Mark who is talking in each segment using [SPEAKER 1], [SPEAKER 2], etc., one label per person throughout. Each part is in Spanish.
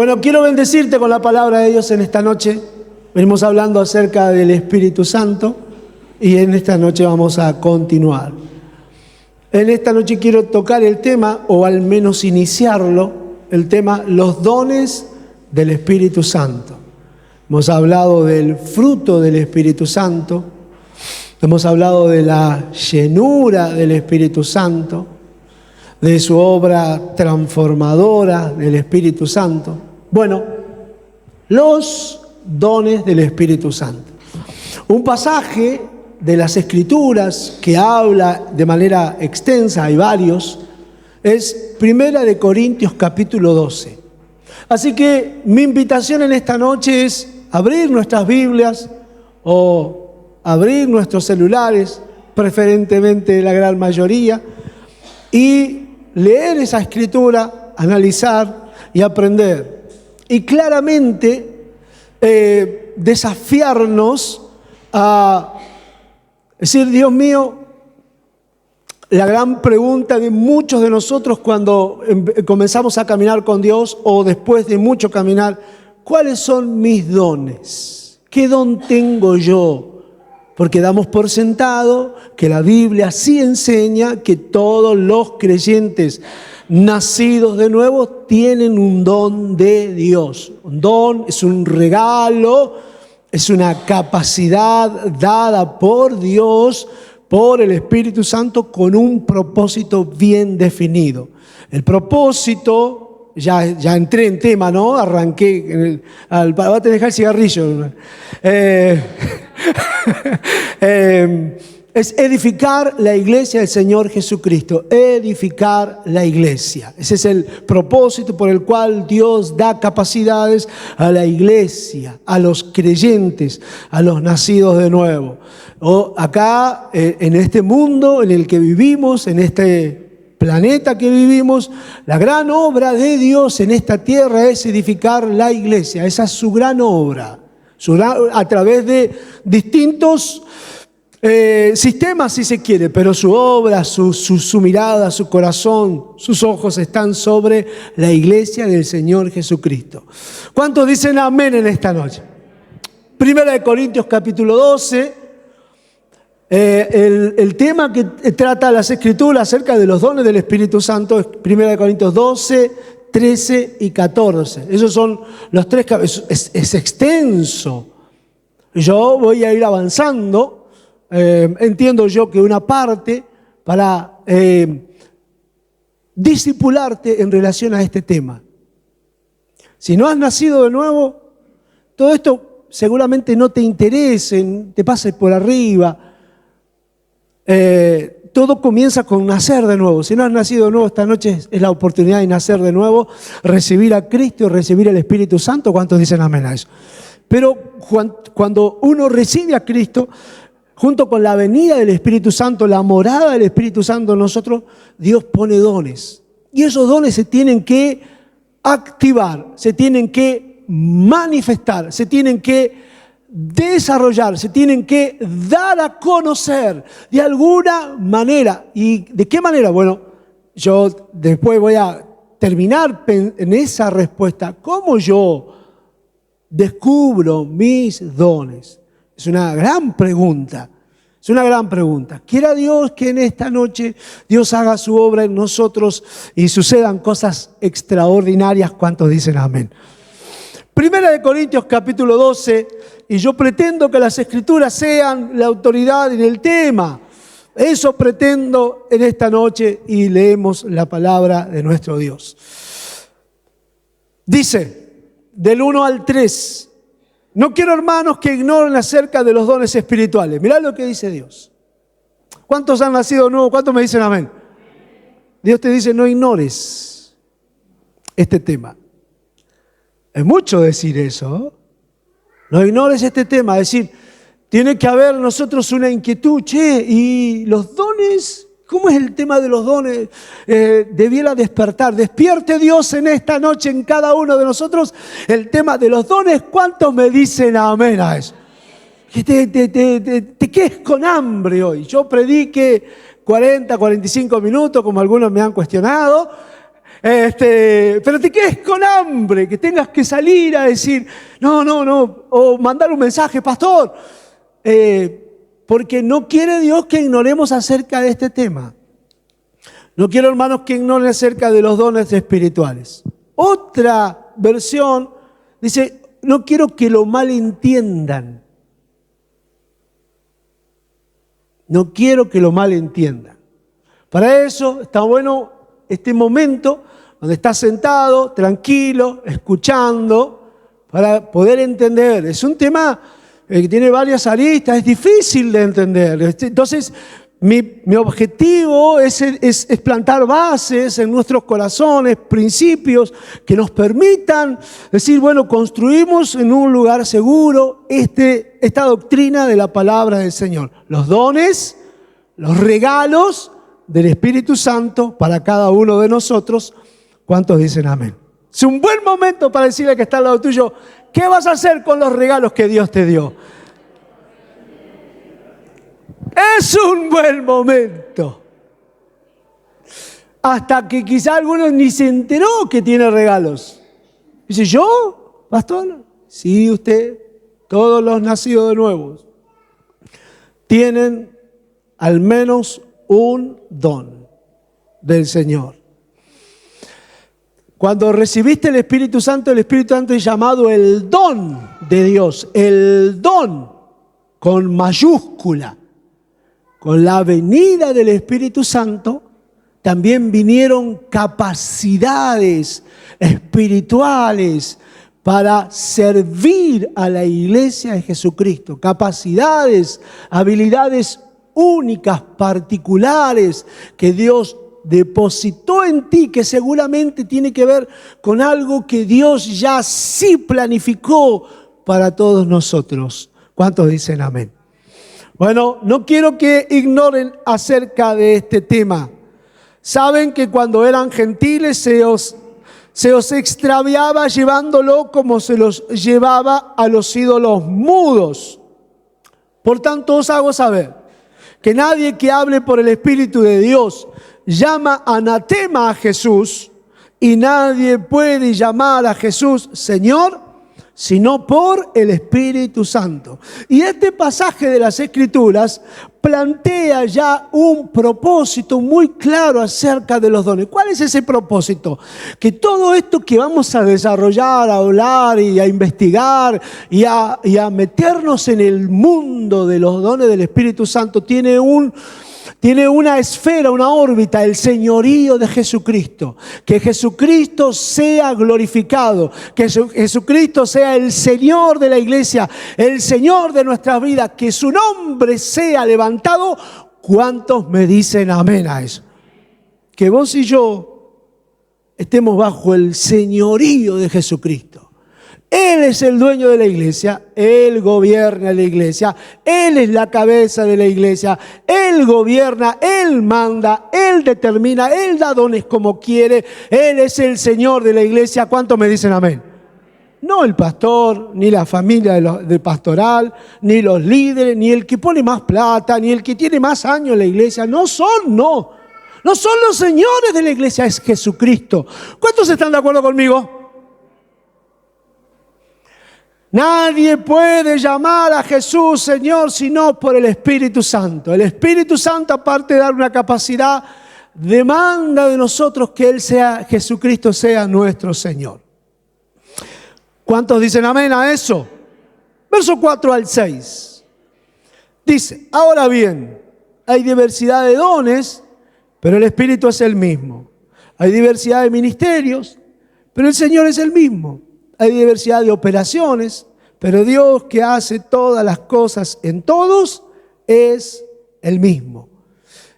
[SPEAKER 1] Bueno, quiero bendecirte con la palabra de Dios en esta noche. Venimos hablando acerca del Espíritu Santo y en esta noche vamos a continuar. En esta noche quiero tocar el tema, o al menos iniciarlo, el tema los dones del Espíritu Santo. Hemos hablado del fruto del Espíritu Santo, hemos hablado de la llenura del Espíritu Santo, de su obra transformadora del Espíritu Santo. Bueno, los dones del Espíritu Santo. Un pasaje de las Escrituras que habla de manera extensa, hay varios, es 1 Corintios capítulo 12. Así que mi invitación en esta noche es abrir nuestras Biblias o abrir nuestros celulares, preferentemente la gran mayoría, y leer esa escritura, analizar y aprender. Y claramente desafiarnos a decir, Dios mío, la gran pregunta de muchos de nosotros cuando comenzamos a caminar con Dios o después de mucho caminar, ¿cuáles son mis dones? ¿Qué don tengo yo? Porque damos por sentado que la Biblia sí enseña que todos los creyentes nacidos de nuevo tienen un don de Dios. Un don es un regalo, es una capacidad dada por Dios, por el Espíritu Santo, con un propósito bien definido. El propósito, ya entré en tema, ¿no? Arranqué, va a tener que dejar el cigarrillo. Es edificar la iglesia del Señor Jesucristo, edificar la iglesia. Ese es el propósito por el cual Dios da capacidades a la iglesia, a los creyentes, a los nacidos de nuevo. Acá, en este mundo en el que vivimos, en este planeta que vivimos, la gran obra de Dios en esta tierra es edificar la iglesia. Esa es su gran obra, a través de distintos sistemas, si se quiere, pero su obra, su mirada, su corazón, sus ojos están sobre la iglesia del Señor Jesucristo. ¿Cuántos dicen amén en esta noche? 1 Corintios capítulo 12, el tema que trata las Escrituras acerca de los dones del Espíritu Santo es 1 Corintios 12, 13 y 14. Esos son los tres, es extenso. Yo voy a ir avanzando. Entiendo yo que una parte para discipularte en relación a este tema. Si no has nacido de nuevo, todo esto seguramente no te interese, te pase por arriba. Todo comienza con nacer de nuevo. Si no has nacido de nuevo, esta noche es la oportunidad de nacer de nuevo, recibir a Cristo y recibir el Espíritu Santo. ¿Cuántos dicen amén a eso? Pero cuando uno recibe a Cristo, junto con la venida del Espíritu Santo, la morada del Espíritu Santo en nosotros, Dios pone dones. Y esos dones se tienen que activar, se tienen que manifestar, se tienen que desarrollar, se tienen que dar a conocer de alguna manera. ¿Y de qué manera? Bueno, yo después voy a terminar en esa respuesta. ¿Cómo yo descubro mis dones? Es una gran pregunta. Es una gran pregunta. Quiera Dios que en esta noche Dios haga su obra en nosotros y sucedan cosas extraordinarias. ¿Cuántos dicen amén? 1 Corintios capítulo 12, y yo pretendo que las Escrituras sean la autoridad en el tema. Eso pretendo en esta noche y leemos la palabra de nuestro Dios. Dice, del 1 al 3, no quiero, hermanos, que ignoren acerca de los dones espirituales. Mirá lo que dice Dios. ¿Cuántos han nacido nuevos? ¿Cuántos me dicen amén? Dios te dice, no ignores este tema. Es mucho decir eso. No ignores este tema. Es decir, tiene que haber en nosotros una inquietud. Che, ¿y los dones? ¿Cómo es el tema de los dones? Debiera despertar. Despierte Dios en esta noche en cada uno de nosotros el tema de los dones. ¿Cuántos me dicen amén a eso? Que te quedes con hambre hoy. Yo prediqué 40, 45 minutos, como algunos me han cuestionado. Pero te quedes con hambre, que tengas que salir a decir, no, o mandar un mensaje, pastor, porque no quiere Dios que ignoremos acerca de este tema. No quiero, hermanos, que ignoren acerca de los dones espirituales. Otra versión dice, no quiero que lo malentiendan. No quiero que lo malentiendan. Para eso está bueno este momento donde estás sentado, tranquilo, escuchando, para poder entender. Es un tema que tiene varias aristas, es difícil de entender. Entonces, mi objetivo es plantar bases en nuestros corazones, principios que nos permitan decir, bueno, construimos en un lugar seguro esta doctrina de la palabra del Señor. Los dones, los regalos del Espíritu Santo para cada uno de nosotros. ¿Cuántos dicen amén? Es un buen momento para decirle que está al lado tuyo, ¿qué vas a hacer con los regalos que Dios te dio? Es un buen momento. Hasta que quizá alguno ni se enteró que tiene regalos. Dice, ¿yo, pastor? Sí, usted. Todos los nacidos de nuevo tienen al menos un don del Señor. Cuando recibiste el Espíritu Santo es llamado el don de Dios. El don con mayúscula. Con la venida del Espíritu Santo también vinieron capacidades espirituales para servir a la iglesia de Jesucristo. Capacidades, habilidades únicas, particulares que Dios depositó en ti, que seguramente tiene que ver con algo que Dios ya sí planificó para todos nosotros. ¿Cuántos dicen amén? Bueno, no quiero que ignoren acerca de este tema. Saben que cuando eran gentiles se os extraviaba llevándolo como se los llevaba a los ídolos mudos. Por tanto, os hago saber que nadie que hable por el Espíritu de Dios llama anatema a Jesús, y nadie puede llamar a Jesús Señor sino por el Espíritu Santo. Y este pasaje de las Escrituras plantea ya un propósito muy claro acerca de los dones. ¿Cuál es ese propósito? Que todo esto que vamos a desarrollar, a hablar y a investigar y a meternos en el mundo de los dones del Espíritu Santo tiene una esfera, una órbita, el señorío de Jesucristo. Que Jesucristo sea glorificado, que Jesucristo sea el Señor de la iglesia, el Señor de nuestras vidas, que su nombre sea levantado. ¿Cuántos me dicen amén a eso? Que vos y yo estemos bajo el señorío de Jesucristo. Él es el dueño de la iglesia, Él gobierna la iglesia, Él es la cabeza de la iglesia, Él gobierna, Él manda, Él determina, Él da dones como quiere, Él es el Señor de la iglesia. ¿Cuántos me dicen amén? No el pastor, ni la familia del pastoral, ni los líderes, ni el que pone más plata, ni el que tiene más años en la iglesia. No son los señores de la iglesia, es Jesucristo. ¿Cuántos están de acuerdo conmigo? Nadie puede llamar a Jesús Señor sino por el Espíritu Santo. El Espíritu Santo, aparte de dar una capacidad, demanda de nosotros que Jesucristo sea nuestro Señor. ¿Cuántos dicen amén a eso? Verso 4 al 6. Dice, ahora bien, hay diversidad de dones, pero el Espíritu es el mismo. Hay diversidad de ministerios, pero el Señor es el mismo. Hay diversidad de operaciones, pero Dios que hace todas las cosas en todos es el mismo.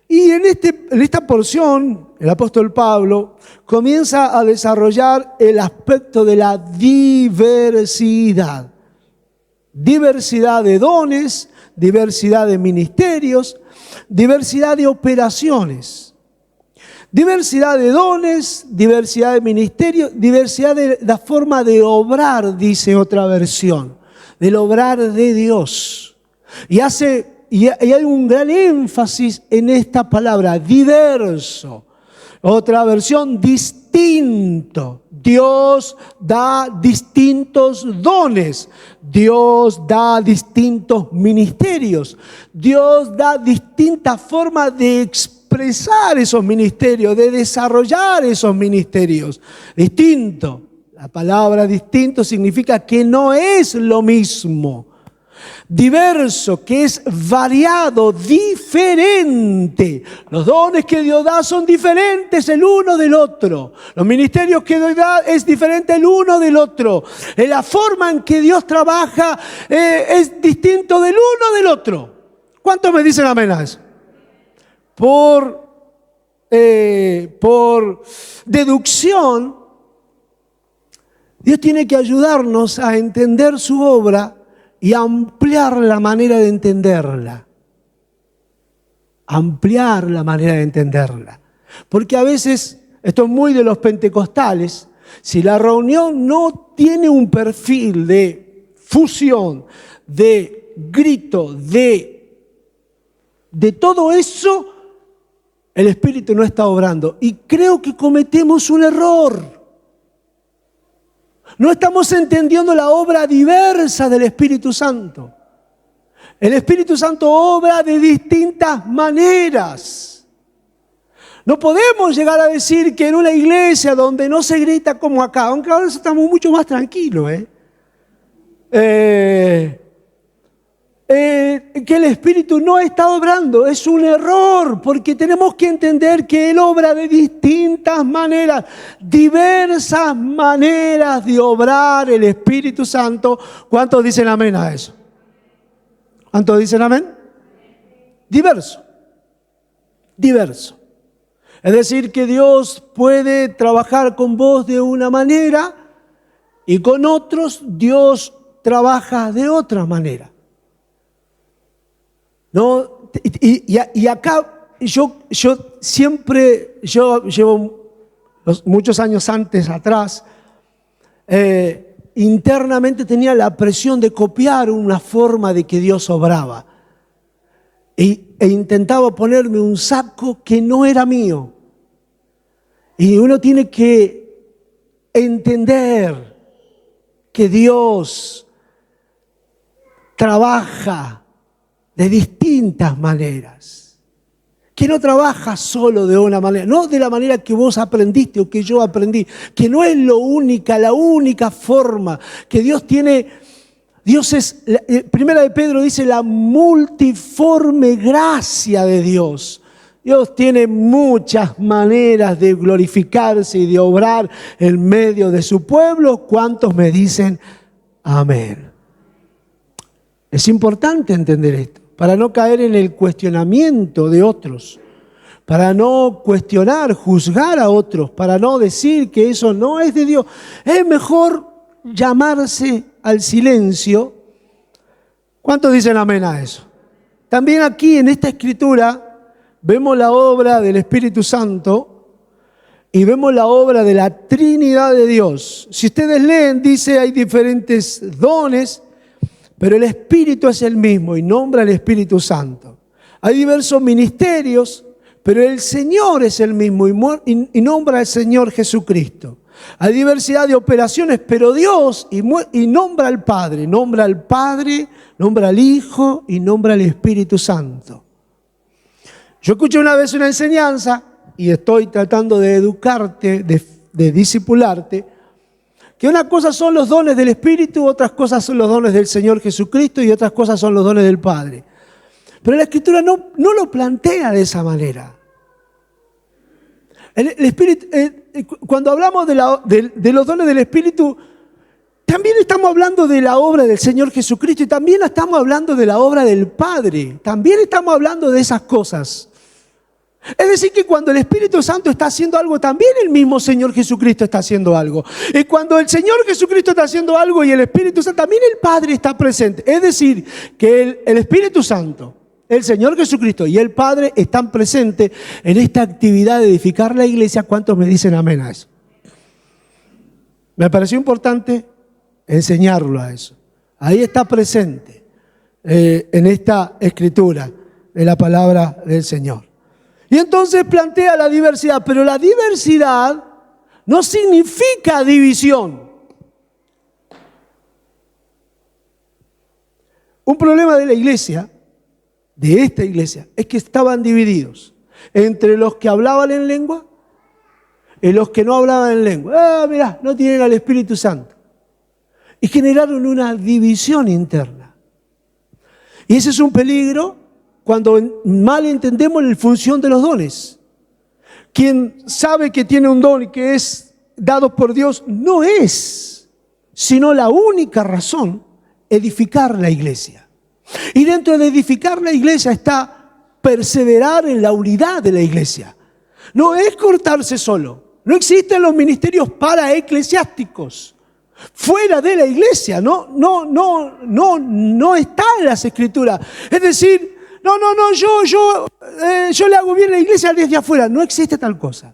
[SPEAKER 1] Y en esta porción, el apóstol Pablo comienza a desarrollar el aspecto de la diversidad. Diversidad de dones, diversidad de ministerios, diversidad de operaciones. Diversidad de dones, diversidad de ministerios, diversidad de la forma de obrar, dice otra versión, del obrar de Dios. Y hay un gran énfasis en esta palabra, diverso. Otra versión, distinto. distinto. Dios da distintos dones. Dios da distintos ministerios. Dios da distintas formas de expresar esos ministerios, de desarrollar esos ministerios. Distinto. La palabra distinto significa que no es lo mismo. Diverso, que es variado, diferente. Los dones que Dios da son diferentes el uno del otro. Los ministerios que Dios da es diferente el uno del otro. La forma en que Dios trabaja es distinto del uno del otro. ¿Cuántos me dicen amén a eso? Por deducción, Dios tiene que ayudarnos a entender su obra y ampliar la manera de entenderla. Ampliar la manera de entenderla. Porque a veces, esto es muy de los pentecostales, si la reunión no tiene un perfil de fusión, de grito, de todo eso, el Espíritu no está obrando. Y creo que cometemos un error. No estamos entendiendo la obra diversa del Espíritu Santo. El Espíritu Santo obra de distintas maneras. No podemos llegar a decir que en una iglesia donde no se grita como acá, aunque ahora estamos mucho más tranquilos, que el Espíritu no está obrando. Es un error, porque tenemos que entender que Él obra de distintas maneras, diversas maneras de obrar el Espíritu Santo. ¿Cuántos dicen amén a eso? ¿Cuántos dicen amén? Diverso. Diverso. Es decir, que Dios puede trabajar con vos de una manera y con otros Dios trabaja de otra manera. ¿No? Y acá yo llevo muchos años atrás, internamente tenía la presión de copiar una forma de que Dios obraba. E intentaba ponerme un saco que no era mío. Y uno tiene que entender que Dios trabaja de distintas maneras, que no trabaja solo de una manera, no de la manera que vos aprendiste o que yo aprendí, que no es la única forma que Dios tiene. Dios es, Primera de Pedro dice, la multiforme gracia de Dios. Dios tiene muchas maneras de glorificarse y de obrar en medio de su pueblo. ¿Cuántos me dicen amén? Es importante entender esto, para no caer en el cuestionamiento de otros, para no cuestionar, juzgar a otros, para no decir que eso no es de Dios. Es mejor llamarse al silencio. ¿Cuántos dicen amén a eso? También aquí en esta escritura vemos la obra del Espíritu Santo y vemos la obra de la Trinidad de Dios. Si ustedes leen, dice hay diferentes dones, pero el Espíritu es el mismo y nombra al Espíritu Santo. Hay diversos ministerios, pero el Señor es el mismo y nombra al Señor Jesucristo. Hay diversidad de operaciones, pero Dios y nombra al Padre, nombra al Hijo y nombra al Espíritu Santo. Yo escuché una vez una enseñanza y estoy tratando de educarte, de discipularte, que una cosa son los dones del Espíritu, otras cosas son los dones del Señor Jesucristo y otras cosas son los dones del Padre. Pero la Escritura no lo plantea de esa manera. El Espíritu, cuando hablamos de los dones del Espíritu, también estamos hablando de la obra del Señor Jesucristo y también estamos hablando de la obra del Padre. También estamos hablando de esas cosas. Es decir, que cuando el Espíritu Santo está haciendo algo, también el mismo Señor Jesucristo está haciendo algo. Y cuando el Señor Jesucristo está haciendo algo y el Espíritu Santo, también el Padre está presente. Es decir, que el Espíritu Santo, el Señor Jesucristo y el Padre están presentes en esta actividad de edificar la iglesia. ¿Cuántos me dicen amén a eso? Me pareció importante enseñarlo a eso. Ahí está presente en esta escritura de la palabra del Señor. Y entonces plantea la diversidad, pero la diversidad no significa división. Un problema de la iglesia, de esta iglesia, es que estaban divididos entre los que hablaban en lengua y los que no hablaban en lengua. Mirá, no tienen al Espíritu Santo. Y generaron una división interna. Y ese es un peligro cuando mal entendemos la función de los dones. Quien sabe que tiene un don y que es dado por Dios, no es, sino la única razón, edificar la iglesia. Y dentro de edificar la iglesia está perseverar en la unidad de la iglesia. No es cortarse solo. No existen los ministerios paraeclesiásticos fuera de la iglesia. No está en las escrituras. Es decir, yo le hago bien a la iglesia desde afuera. No existe tal cosa.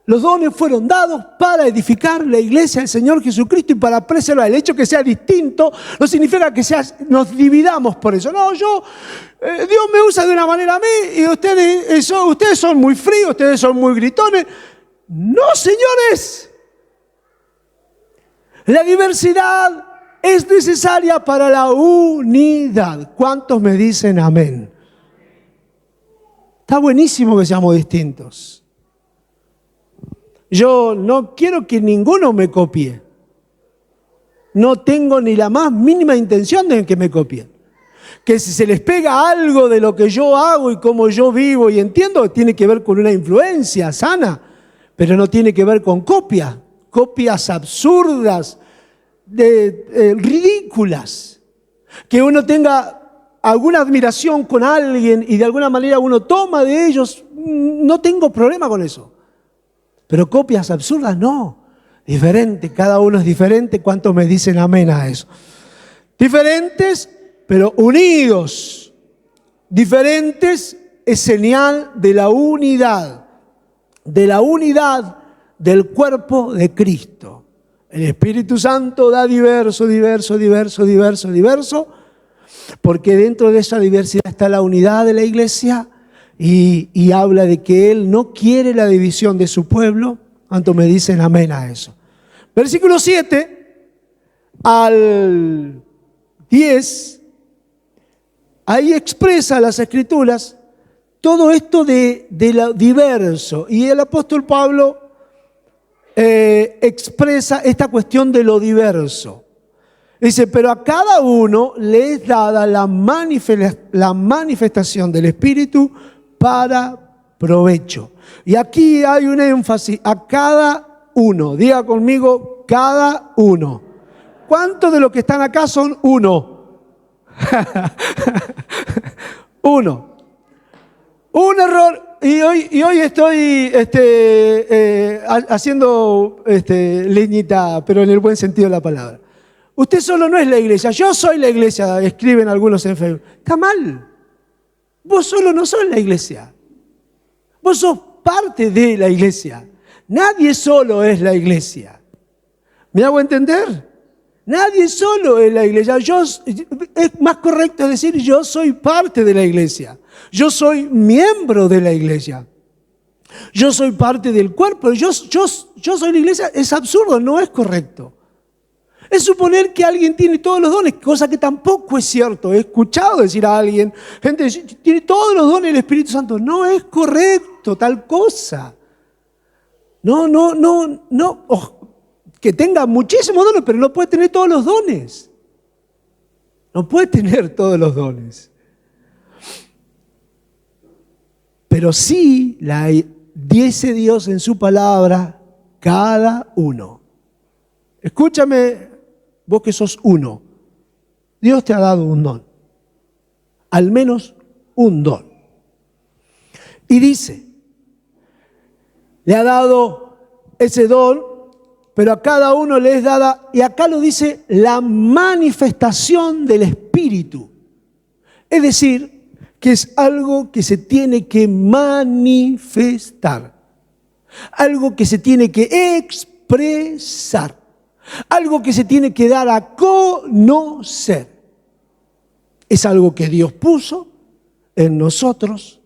[SPEAKER 1] Los dones fueron dados para edificar la iglesia del Señor Jesucristo y para preservar. El hecho que sea distinto no significa que nos dividamos por eso. No, Dios me usa de una manera a mí y ustedes son muy fríos, ustedes son muy gritones. No, señores. La diversidad es necesaria para la unidad. ¿Cuántos me dicen amén? Está buenísimo que seamos distintos. Yo no quiero que ninguno me copie. No tengo ni la más mínima intención de que me copien. Que si se les pega algo de lo que yo hago y cómo yo vivo y entiendo, tiene que ver con una influencia sana, pero no tiene que ver con copias absurdas, ridículas. Que uno tenga alguna admiración con alguien y de alguna manera uno toma de ellos, no tengo problema con eso. Pero copias absurdas, no. Diferente, cada uno es diferente. ¿Cuántos me dicen amén a eso? Diferentes, pero unidos. Diferentes es señal de la unidad del cuerpo de Cristo. El Espíritu Santo da diverso, porque dentro de esa diversidad está la unidad de la iglesia. Y habla de que Él no quiere la división de su pueblo. ¿Cuántos me dicen amén a eso? Versículo 7 al 10, ahí expresa las Escrituras todo esto de lo diverso. Y el apóstol Pablo expresa esta cuestión de lo diverso. Dice, pero a cada uno le es dada la manifestación del Espíritu para provecho. Y aquí hay un énfasis a cada uno. Diga conmigo, cada uno. ¿Cuántos de los que están acá son uno? Uno. Un error. Y hoy estoy haciendo leñita, pero en el buen sentido de la palabra. Usted solo no es la iglesia. Yo soy la iglesia, escriben algunos en Facebook. Está mal. Vos solo no sos la iglesia. Vos sos parte de la iglesia. Nadie solo es la iglesia. ¿Me hago entender? Nadie solo es la iglesia. Es más correcto decir yo soy parte de la iglesia. Yo soy miembro de la iglesia. Yo soy parte del cuerpo. Yo soy la iglesia. Es absurdo, no es correcto. Es suponer que alguien tiene todos los dones, cosa que tampoco es cierto. He escuchado decir a alguien, gente dice, tiene todos los dones del Espíritu Santo. No es correcto tal cosa. No. Que tenga muchísimos dones, pero no puede tener todos los dones. No puede tener todos los dones. Pero sí dice Dios en su palabra, cada uno. Escúchame. Vos que sos uno, Dios te ha dado un don, al menos un don. Y dice, le ha dado ese don, pero a cada uno le es dada, y acá lo dice, la manifestación del Espíritu. Es decir, que es algo que se tiene que manifestar, algo que se tiene que expresar. Algo que se tiene que dar a conocer. Es algo que Dios puso en nosotros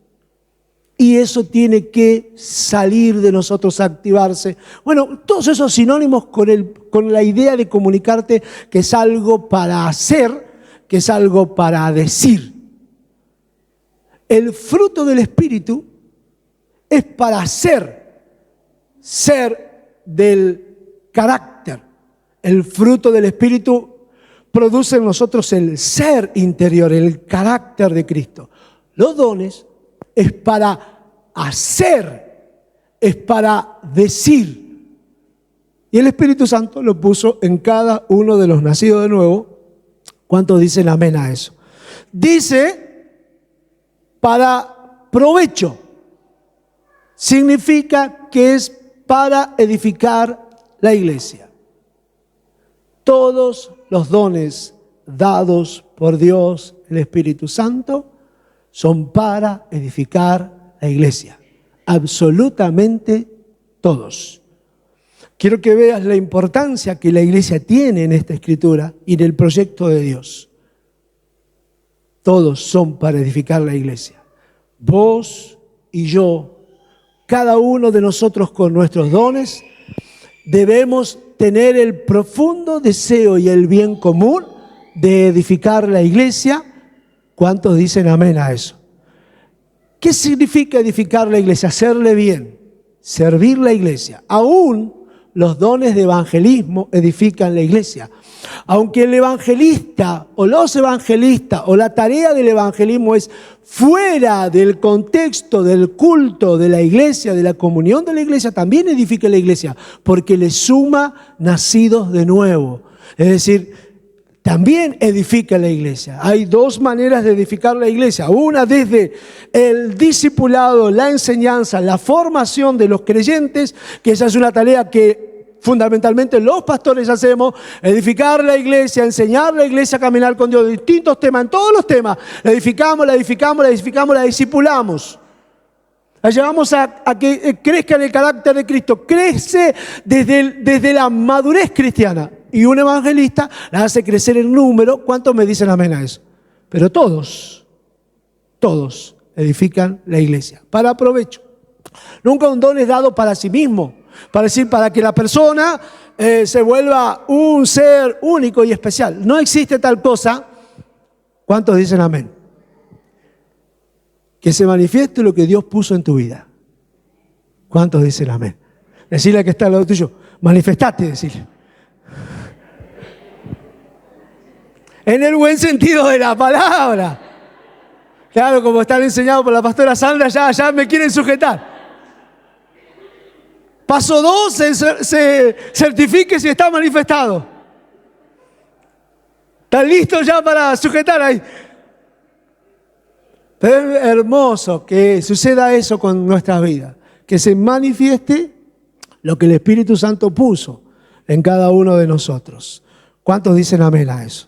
[SPEAKER 1] y eso tiene que salir de nosotros, activarse. Bueno, todos esos sinónimos con la idea de comunicarte que es algo para hacer, que es algo para decir. El fruto del Espíritu es para ser del carácter. El fruto del Espíritu produce en nosotros el ser interior, el carácter de Cristo. Los dones es para hacer, es para decir. Y el Espíritu Santo lo puso en cada uno de los nacidos de nuevo. ¿Cuántos dicen amén a eso? Dice para provecho. Significa que es para edificar la iglesia. Todos los dones dados por Dios, el Espíritu Santo, son para edificar la iglesia. Absolutamente todos. Quiero que veas la importancia que la iglesia tiene en esta escritura y en el proyecto de Dios. Todos son para edificar la iglesia. Vos y yo, cada uno de nosotros con nuestros dones, debemos tener el profundo deseo y el bien común de edificar la iglesia. ¿Cuántos dicen amén a eso? ¿Qué significa edificar la iglesia? Hacerle bien, servir la iglesia. Aún los dones de evangelismo edifican la iglesia. Aunque el evangelista o los evangelistas o la tarea del evangelismo es fuera del contexto del culto de la iglesia, de la comunión de la iglesia, también edifica la iglesia, porque le suma nacidos de nuevo. Es decir, también edifica la iglesia. Hay dos maneras de edificar la iglesia. Una desde el discipulado, la enseñanza, la formación de los creyentes, que esa es una tarea que fundamentalmente los pastores hacemos, edificar la iglesia, enseñar la iglesia a caminar con Dios, distintos temas, en todos los temas. La edificamos, la discipulamos. La llevamos a que crezca en el carácter de Cristo, crece desde la madurez cristiana. Y un evangelista la hace crecer en número. ¿Cuántos me dicen amén a eso? Pero todos edifican la iglesia para provecho. Nunca un don es dado para sí mismo, para que la persona se vuelva un ser único y especial. No existe tal cosa. ¿Cuántos dicen amén? Que se manifieste lo que Dios puso en tu vida. ¿Cuántos dicen amén? Decirle al que está al lado tuyo, manifestate, decirle. En el buen sentido de la palabra. Claro, como están enseñados por la pastora Sandra, ya me quieren sujetar. Paso 2, se certifique si está manifestado. ¿Están listos ya para sujetar ahí? Pero es hermoso que suceda eso con nuestras vidas. Que se manifieste lo que el Espíritu Santo puso en cada uno de nosotros. ¿Cuántos dicen amén a eso?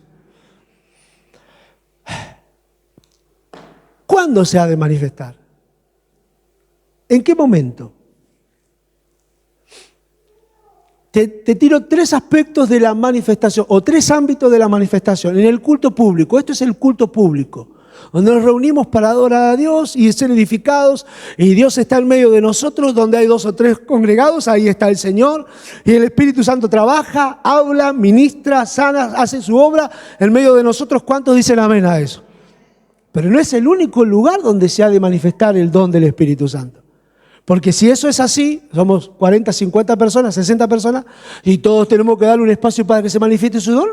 [SPEAKER 1] ¿Cuándo se ha de manifestar? ¿En qué momento? Te tiro 3 aspectos de la manifestación, o 3 ámbitos de la manifestación. En el culto público, esto es el culto público, donde nos reunimos para adorar a Dios y ser edificados, y Dios está en medio de nosotros, donde hay 2 o 3 congregados, ahí está el Señor, y el Espíritu Santo trabaja, habla, ministra, sana, hace su obra en medio de nosotros. ¿Cuántos dicen amén a eso? Pero no es el único lugar donde se ha de manifestar el don del Espíritu Santo. Porque si eso es así, somos 40, 50 personas, 60 personas, y todos tenemos que darle un espacio para que se manifieste su don,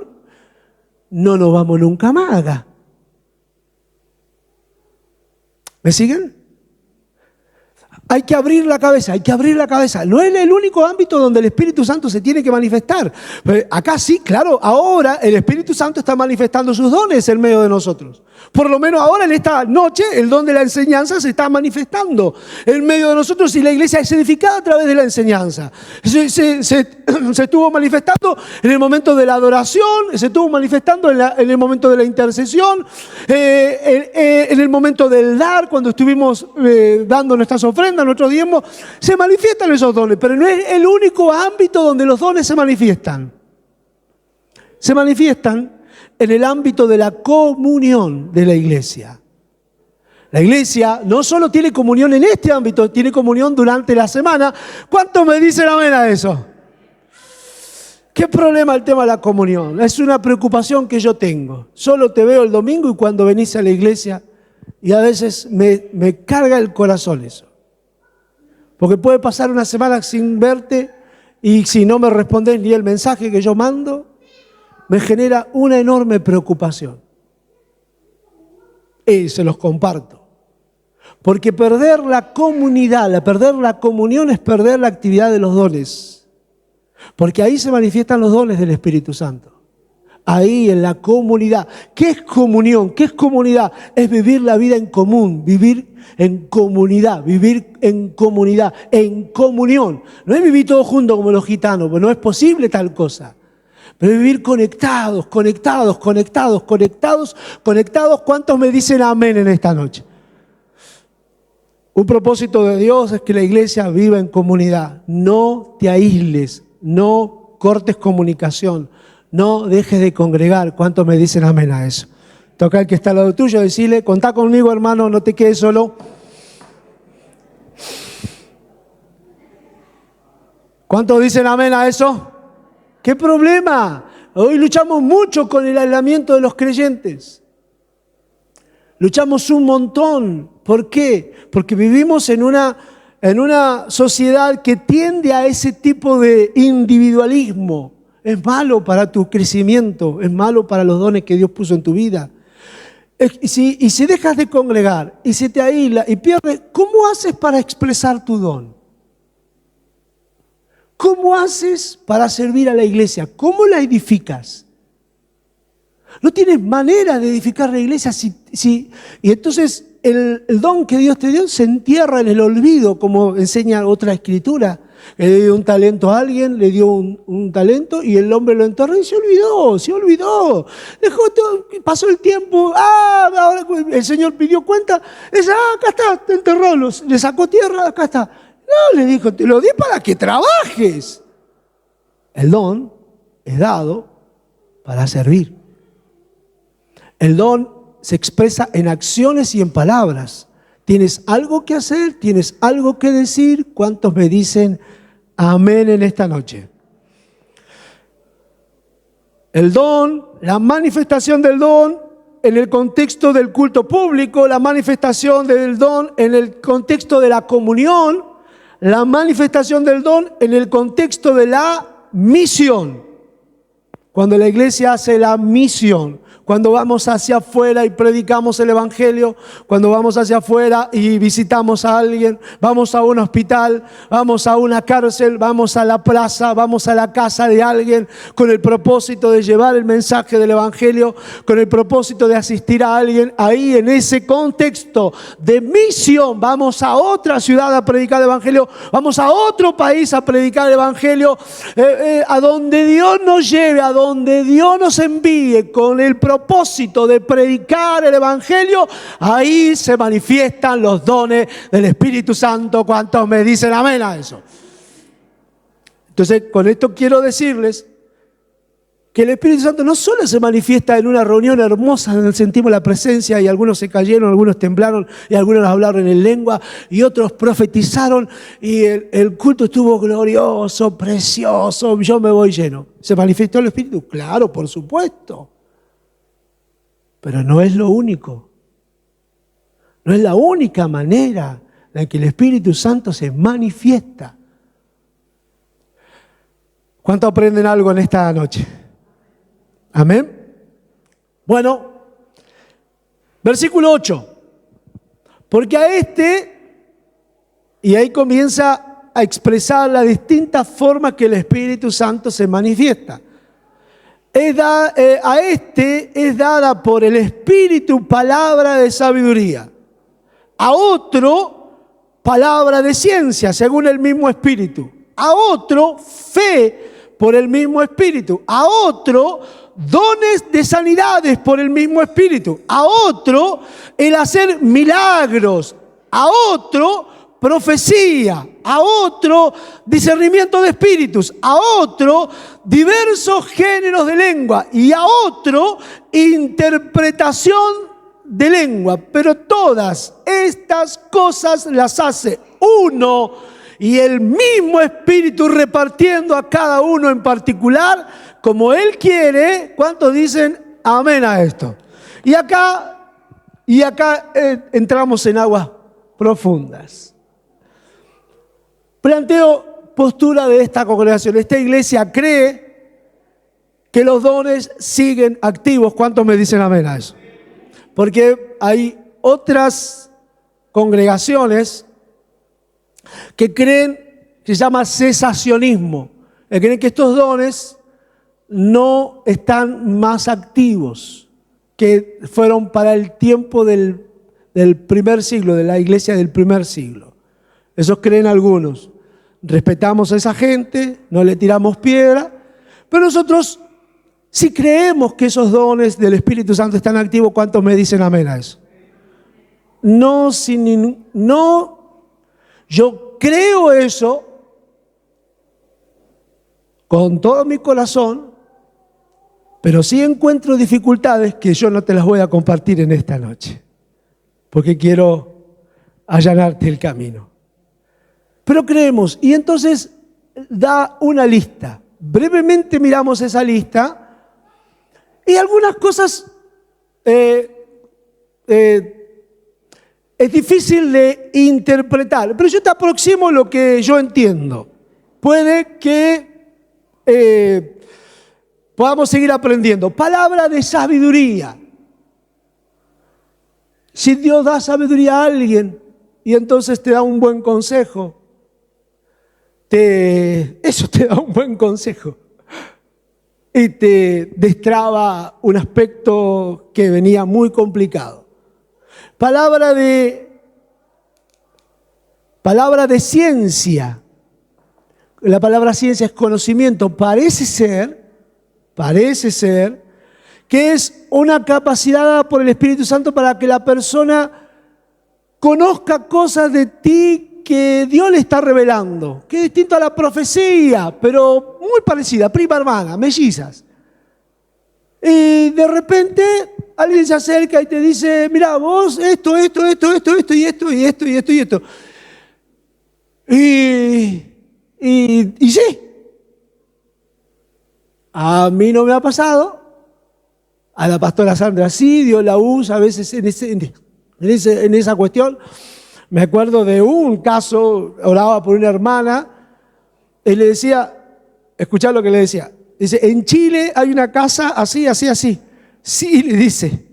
[SPEAKER 1] no nos vamos nunca más acá. ¿Me siguen? Hay que abrir la cabeza, hay que abrir la cabeza. No es el único ámbito donde el Espíritu Santo se tiene que manifestar. Pero acá sí, claro, ahora el Espíritu Santo está manifestando sus dones en medio de nosotros. Por lo menos ahora en esta noche el don de la enseñanza se está manifestando en medio de nosotros y la iglesia es edificada a través de la enseñanza. Se estuvo manifestando en el momento de la adoración, se estuvo manifestando en el momento de la intercesión, en el momento del dar, cuando estuvimos dando nuestras ofrendas, nuestros diezmos, se manifiestan esos dones, pero no es el único ámbito donde los dones se manifiestan. Se manifiestan en el ámbito de la comunión de la iglesia. La iglesia no solo tiene comunión en este ámbito, tiene comunión durante la semana. ¿Cuántos me dicen amén a eso? ¿Qué problema el tema de la comunión? Es una preocupación que yo tengo. Solo te veo el domingo y cuando venís a la iglesia, y a veces me carga el corazón eso. Porque puede pasar una semana sin verte y si no me respondes ni el mensaje que yo mando, me genera una enorme preocupación. Y se los comparto. Porque perder la comunidad, perder la comunión es perder la actividad de los dones. Porque ahí se manifiestan los dones del Espíritu Santo. Ahí en la comunidad. ¿Qué es comunión? ¿Qué es comunidad? Es vivir la vida en común, vivir en comunidad, vivir en comunidad, en comunión. No es vivir todos juntos como los gitanos, porque no es posible tal cosa. Pero vivir conectados, conectados, conectados, conectados, conectados. ¿Cuántos me dicen amén en esta noche? Un propósito de Dios es que la iglesia viva en comunidad. No te aísles, no cortes comunicación, no dejes de congregar. ¿Cuántos me dicen amén a eso? Toca al que está al lado tuyo, decirle, contá conmigo hermano, no te quedes solo. ¿Cuántos dicen amén a eso? ¿Qué problema? Hoy luchamos mucho con el aislamiento de los creyentes. Luchamos un montón. ¿Por qué? Porque vivimos en una sociedad que tiende a ese tipo de individualismo. Es malo para tu crecimiento, es malo para los dones que Dios puso en tu vida. Y si dejas de congregar y se te aísla y pierdes, ¿cómo haces para expresar tu don? ¿Cómo haces para servir a la iglesia? ¿Cómo la edificas? No tienes manera de edificar la iglesia y entonces el don que Dios te dio se entierra en el olvido, como enseña otra escritura. Le dio un talento a alguien, le dio un talento y el hombre lo enterró y se olvidó. Dejó todo, pasó el tiempo, ahora el Señor pidió cuenta, acá está, te enterró, le sacó tierra, acá está. No, le dijo, te lo di para que trabajes. El don es dado para servir. El don se expresa en acciones y en palabras. Tienes algo que hacer, tienes algo que decir. ¿Cuántos me dicen amén en esta noche? El don, la manifestación del don en el contexto del culto público, la manifestación del don en el contexto de la comunión, la manifestación del don en el contexto de la misión. Cuando la iglesia hace la misión, cuando vamos hacia afuera y predicamos el evangelio, cuando vamos hacia afuera y visitamos a alguien, vamos a un hospital, vamos a una cárcel, vamos a la plaza, vamos a la casa de alguien con el propósito de llevar el mensaje del evangelio, con el propósito de asistir a alguien, ahí en ese contexto de misión, vamos a otra ciudad a predicar el evangelio, vamos a otro país a predicar el evangelio, a donde Dios nos lleve, a donde Dios nos envíe con el propósito de predicar el evangelio, ahí se manifiestan los dones del Espíritu Santo. ¿Cuántos me dicen amén a eso? Entonces, con esto quiero decirles que el Espíritu Santo no solo se manifiesta en una reunión hermosa donde sentimos la presencia y algunos se cayeron, algunos temblaron y algunos hablaron en lengua y otros profetizaron y el culto estuvo glorioso, precioso, yo me voy lleno. ¿Se manifestó el Espíritu? Claro, por supuesto. Pero no es lo único. No es la única manera en que el Espíritu Santo se manifiesta. ¿Cuánto aprenden algo en esta noche? Amén. Bueno, versículo 8. Porque a y ahí comienza a expresar las distintas formas que el Espíritu Santo se manifiesta. A es dada por el Espíritu palabra de sabiduría. A otro, palabra de ciencia, según el mismo Espíritu. A otro, fe por el mismo Espíritu. A otro, dones de sanidades por el mismo Espíritu. A otro, el hacer milagros. A otro, profecía. A otro, discernimiento de espíritus. A otro, diversos géneros de lengua. Y a otro, interpretación de lengua, pero todas estas cosas las hace uno y el mismo Espíritu, repartiendo a cada uno en particular como Él quiere. ¿Cuántos dicen amén a esto? Y acá entramos en aguas profundas. Planteo postura de esta congregación. Esta iglesia cree que los dones siguen activos. ¿Cuántos me dicen amén a eso? Porque hay otras congregaciones que creen, que se llama cesacionismo, que creen que estos dones no están más activos, que fueron para el tiempo del primer siglo, de la iglesia del primer siglo. Eso creen algunos. Respetamos a esa gente, no le tiramos piedra, pero nosotros sí creemos que esos dones del Espíritu Santo están activos. ¿Cuántos me dicen amén a eso? Yo creo eso con todo mi corazón, pero sí encuentro dificultades que yo no te las voy a compartir en esta noche, porque quiero allanarte el camino. Pero creemos, y entonces da una lista. Brevemente miramos esa lista y algunas cosas es difícil de interpretar, pero yo te aproximo lo que yo entiendo. Puede que podamos seguir aprendiendo. Palabra de sabiduría. Si Dios da sabiduría a alguien y entonces te da un buen consejo, eso te da un buen consejo y te destraba un aspecto que venía muy complicado. Palabra de ciencia. La palabra ciencia es conocimiento. Parece ser que es una capacidad dada por el Espíritu Santo para que la persona conozca cosas de ti que Dios le está revelando, que es distinto a la profecía, pero muy parecida, prima hermana, mellizas. Y de repente alguien se acerca y te dice, mira, vos esto, y esto. Y sí, a mí no me ha pasado, a la pastora Sandra sí, Dios la usa a veces en esa cuestión. Me acuerdo de un caso, oraba por una hermana, y le decía, escuchá lo que le decía, dice, en Chile hay una casa así. Sí, le dice.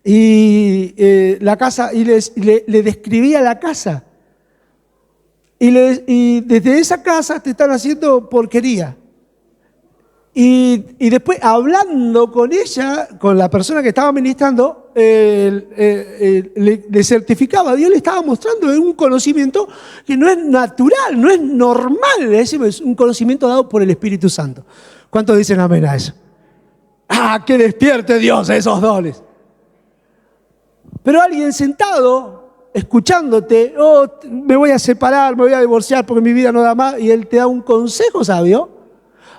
[SPEAKER 1] Y la casa, y le describía la casa. Y desde esa casa te están haciendo porquería. Y después, hablando con ella, con la persona que estaba ministrando, le certificaba, Dios le estaba mostrando un conocimiento que no es natural, no es normal, es un conocimiento dado por el Espíritu Santo. ¿Cuántos dicen amén a eso? ¡Ah, que despierte Dios esos dones! Pero alguien sentado, escuchándote, me voy a separar, me voy a divorciar porque mi vida no da más, y Él te da un consejo sabio,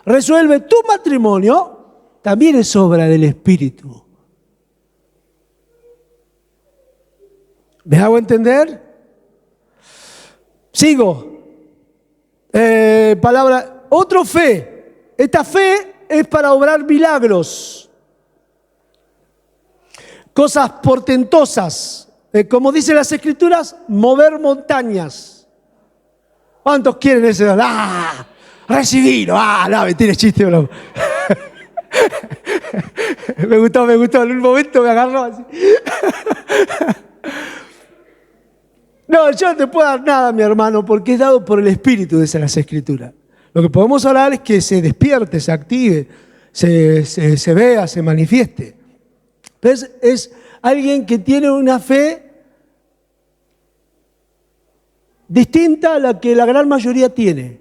[SPEAKER 1] resuelve tu matrimonio, también es obra del Espíritu. ¿Me hago entender? Sigo. Otro fe. Esta fe es para obrar milagros. Cosas portentosas. Como dicen las Escrituras, mover montañas. ¿Cuántos quieren ese don? ¡Ah! Recibirlo. No, me tienes chiste, bro. Me gustó. En un momento me agarró así. No, yo no te puedo dar nada, mi hermano, porque es dado por el Espíritu, dicen las Escrituras. Lo que podemos hablar es que se despierte, se active, se vea, se manifieste. Entonces, es alguien que tiene una fe distinta a la que la gran mayoría tiene.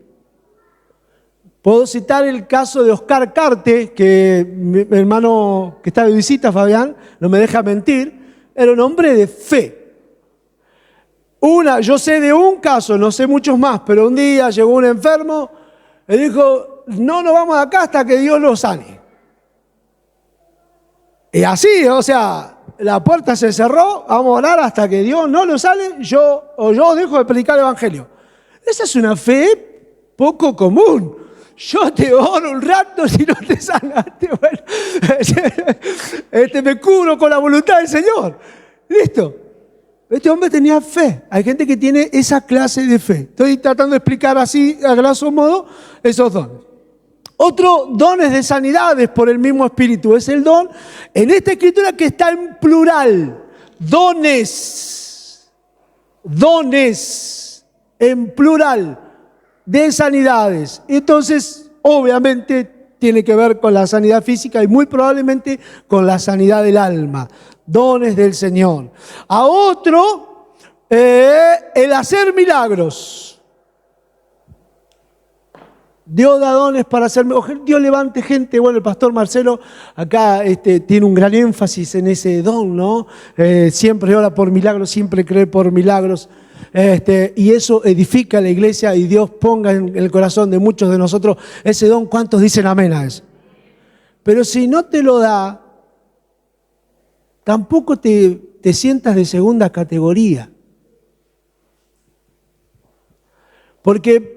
[SPEAKER 1] Puedo citar el caso de Oscar Carte, que mi hermano que está de visita, Fabián, no me deja mentir, era un hombre de fe. Yo sé de un caso, no sé muchos más, pero un día llegó un enfermo y dijo, no nos vamos de acá hasta que Dios lo sane. Y así, o sea, la puerta se cerró, vamos a orar hasta que Dios no lo sale, yo dejo de predicar el evangelio. Esa es una fe poco común. Yo te oro un rato, si no te sanaste, bueno, me cubro con la voluntad del Señor. Listo. Este hombre tenía fe. Hay gente que tiene esa clase de fe. Estoy tratando de explicar así, a grosso modo, esos dones. Otro dones de sanidades por el mismo Espíritu es el don, en esta escritura que está en plural. Dones en plural de sanidades. Entonces, obviamente, tiene que ver con la sanidad física y muy probablemente con la sanidad del alma. Dones del Señor. A otro, el hacer milagros. Dios da dones para hacer milagros. Dios levante gente. Bueno, el pastor Marcelo acá tiene un gran énfasis en ese don, ¿no? Siempre ora por milagros, siempre cree por milagros. Y eso edifica la iglesia y Dios ponga en el corazón de muchos de nosotros ese don. ¿Cuántos dicen amén a eso? Pero si no te lo da, tampoco te sientas de segunda categoría. Porque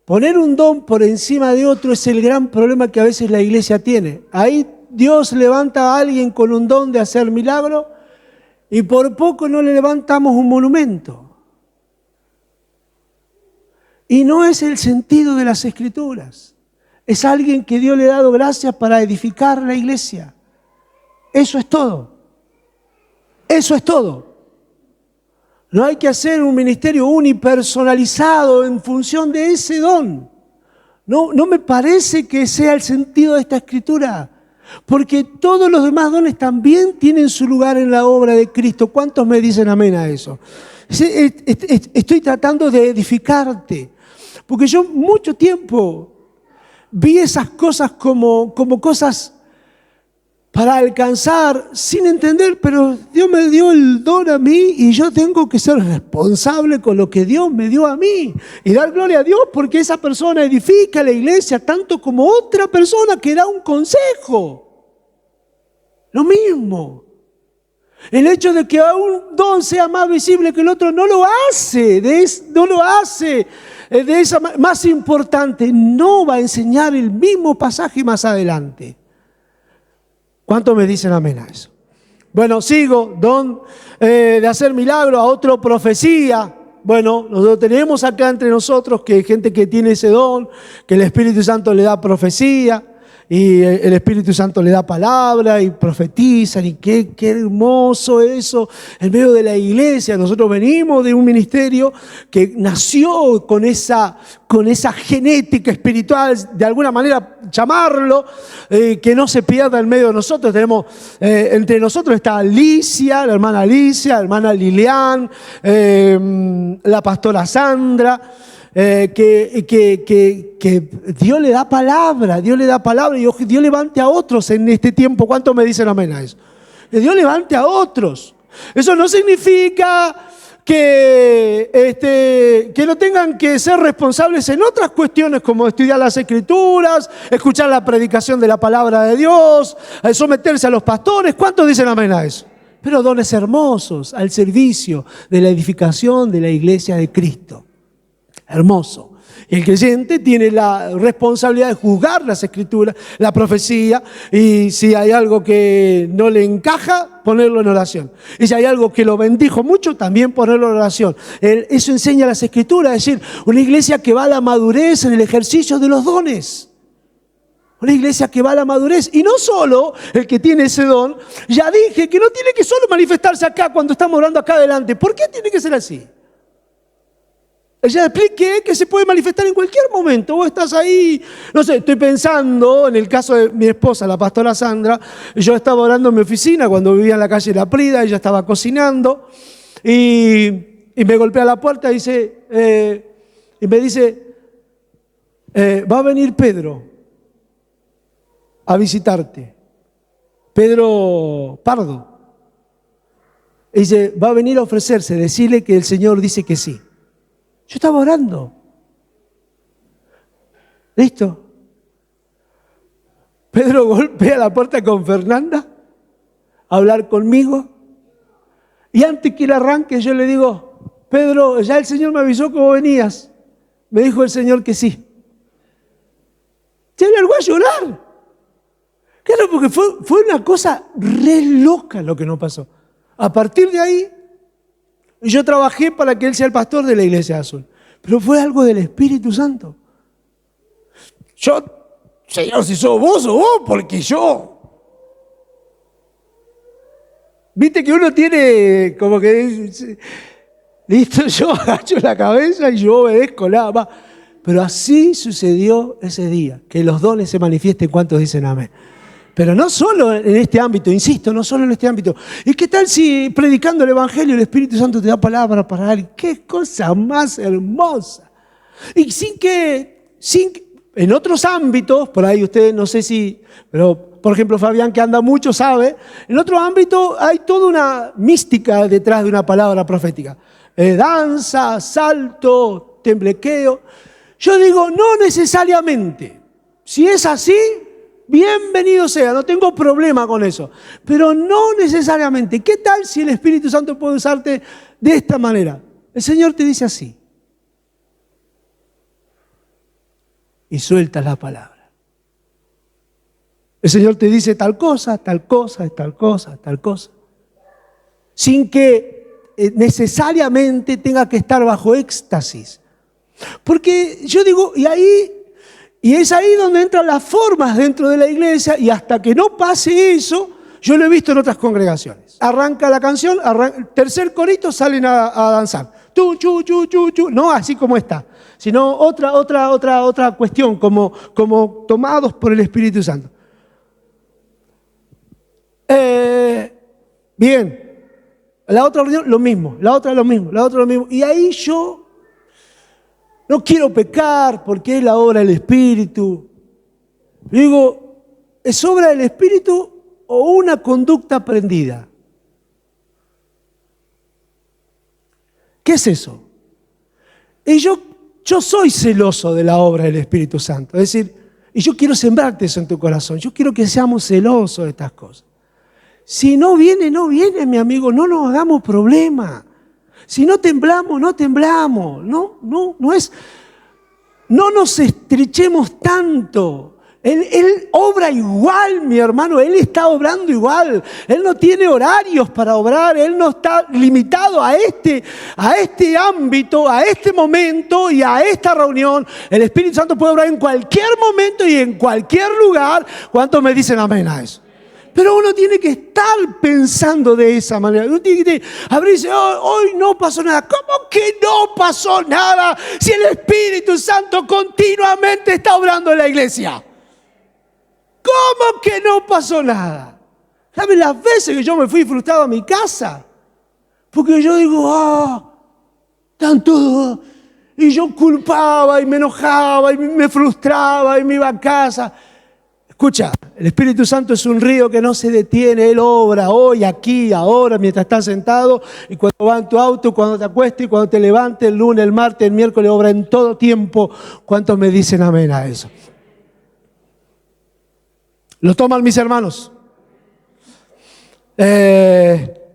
[SPEAKER 1] poner un don por encima de otro es el gran problema que a veces la iglesia tiene. Ahí Dios levanta a alguien con un don de hacer milagro y por poco no le levantamos un monumento. Y no es el sentido de las Escrituras. Es alguien que Dios le ha dado gracias para edificar la iglesia. Eso es todo. Eso es todo. No hay que hacer un ministerio unipersonalizado en función de ese don. No me parece que sea el sentido de esta escritura. Porque todos los demás dones también tienen su lugar en la obra de Cristo. ¿Cuántos me dicen amén a eso? Estoy tratando de edificarte. Porque yo mucho tiempo vi esas cosas como cosas para alcanzar sin entender, pero Dios me dio el don a mí y yo tengo que ser responsable con lo que Dios me dio a mí y dar gloria a Dios porque esa persona edifica la iglesia tanto como otra persona que da un consejo. Lo mismo. El hecho de que un don sea más visible que el otro no lo hace de esa más importante. No va a enseñar el mismo pasaje más adelante. ¿Cuántos me dicen amén a eso? Bueno, sigo, don de hacer milagros, a otro profecía. Bueno, nosotros tenemos acá entre nosotros que hay gente que tiene ese don, que el Espíritu Santo le da profecía y el Espíritu Santo le da palabra y profetizan y qué hermoso eso en medio de la iglesia. Nosotros venimos de un ministerio que nació con esa genética espiritual, de alguna manera llamarlo, que no se pierda en medio de nosotros. Tenemos, entre nosotros está Alicia, la hermana Lilian, la pastora Sandra, que Dios le da palabra y Dios levante a otros en este tiempo. ¿Cuántos me dicen amén a eso? Que Dios levante a otros. Eso no significa que no tengan que ser responsables en otras cuestiones como estudiar las Escrituras, escuchar la predicación de la palabra de Dios, someterse a los pastores. ¿Cuántos dicen amén a eso? Pero dones hermosos al servicio de la edificación de la iglesia de Cristo. Hermoso. El creyente tiene la responsabilidad de juzgar las Escrituras, la profecía, y si hay algo que no le encaja, ponerlo en oración. Y si hay algo que lo bendijo mucho, también ponerlo en oración. Eso enseña las Escrituras, es decir, una iglesia que va a la madurez en el ejercicio de los dones. Una iglesia que va a la madurez. Y no solo el que tiene ese don, ya dije que no tiene que solo manifestarse acá cuando estamos orando acá adelante. ¿Por qué tiene que ser así? Ya expliqué que se puede manifestar en cualquier momento. Vos estás ahí, no sé, estoy pensando en el caso de mi esposa, la pastora Sandra. Yo estaba orando en mi oficina cuando vivía en la calle La Prida, ella estaba cocinando y me golpea la puerta y me dice, va a venir Pedro a visitarte. Pedro Pardo. Y dice, va a venir a ofrecerse, decirle que el Señor dice que sí. Yo estaba orando. ¿Listo? Pedro golpea la puerta con Fernanda. a hablar conmigo. Y antes que él arranque, yo le digo, Pedro, ya el Señor me avisó que vos venías. Me dijo el Señor que sí. Se largó a llorar. Claro, porque fue una cosa re loca lo que nos pasó. A partir de ahí, yo trabajé para que él sea el pastor de la Iglesia Azul. Pero fue algo del Espíritu Santo. Yo, Señor, si sos vos, porque yo. Viste que uno tiene como que, listo, yo agacho la cabeza y yo obedezco nada más. Pero así sucedió ese día, que los dones se manifiesten. ¿Cuántos dicen amén? Pero no solo en este ámbito, insisto, no solo en este ámbito. ¿Y qué tal si predicando el Evangelio el Espíritu Santo te da palabra para alguien? ¡Qué cosa más hermosa! Y en otros ámbitos, por ahí ustedes no sé si, pero por ejemplo Fabián que anda mucho sabe, en otro ámbito hay toda una mística detrás de una palabra profética. Danza, salto, temblequeo. Yo digo, no necesariamente. Si es así, bienvenido sea, no tengo problema con eso. Pero no necesariamente. ¿Qué tal si el Espíritu Santo puede usarte de esta manera? El Señor te dice así. Y sueltas la palabra. El Señor te dice tal cosa, tal cosa, tal cosa, tal cosa. Sin que necesariamente tenga que estar bajo éxtasis. Porque yo digo, y es ahí donde entran las formas dentro de la iglesia, y hasta que no pase eso, yo lo he visto en otras congregaciones. Arranca la canción, tercer corito, salen a danzar. Tú, chu, chu, chu, chu. No así como está, sino otra cuestión, como tomados por el Espíritu Santo. Bien, la otra reunión lo mismo, la otra lo mismo. Y ahí yo no quiero pecar porque es la obra del Espíritu. Digo, ¿es obra del Espíritu o una conducta aprendida? ¿Qué es eso? Y yo soy celoso de la obra del Espíritu Santo. Es decir, y yo quiero sembrarte eso en tu corazón. Yo quiero que seamos celosos de estas cosas. Si no viene, mi amigo, no nos hagamos problema. Si no temblamos, no temblamos. No nos estrechemos tanto. Él obra igual, mi hermano. Él está obrando igual. Él no tiene horarios para obrar. Él no está limitado a este ámbito, a este momento y a esta reunión. El Espíritu Santo puede obrar en cualquier momento y en cualquier lugar. ¿Cuántos me dicen amén a eso? Pero uno tiene que estar pensando de esa manera. Uno tiene que abrirse, hoy no pasó nada. ¿Cómo que no pasó nada si el Espíritu Santo continuamente está obrando en la iglesia? ¿Cómo que no pasó nada? ¿Saben las veces que yo me fui frustrado a mi casa? Porque yo digo, están todos. Y yo culpaba y me enojaba y me frustraba y me iba a casa. Escucha, el Espíritu Santo es un río que no se detiene. Él obra hoy, aquí, ahora, mientras estás sentado, y cuando vas en tu auto, cuando te acuestes, cuando te levantes, el lunes, el martes, el miércoles, obra en todo tiempo. ¿Cuántos me dicen amén a eso? ¿Lo toman mis hermanos?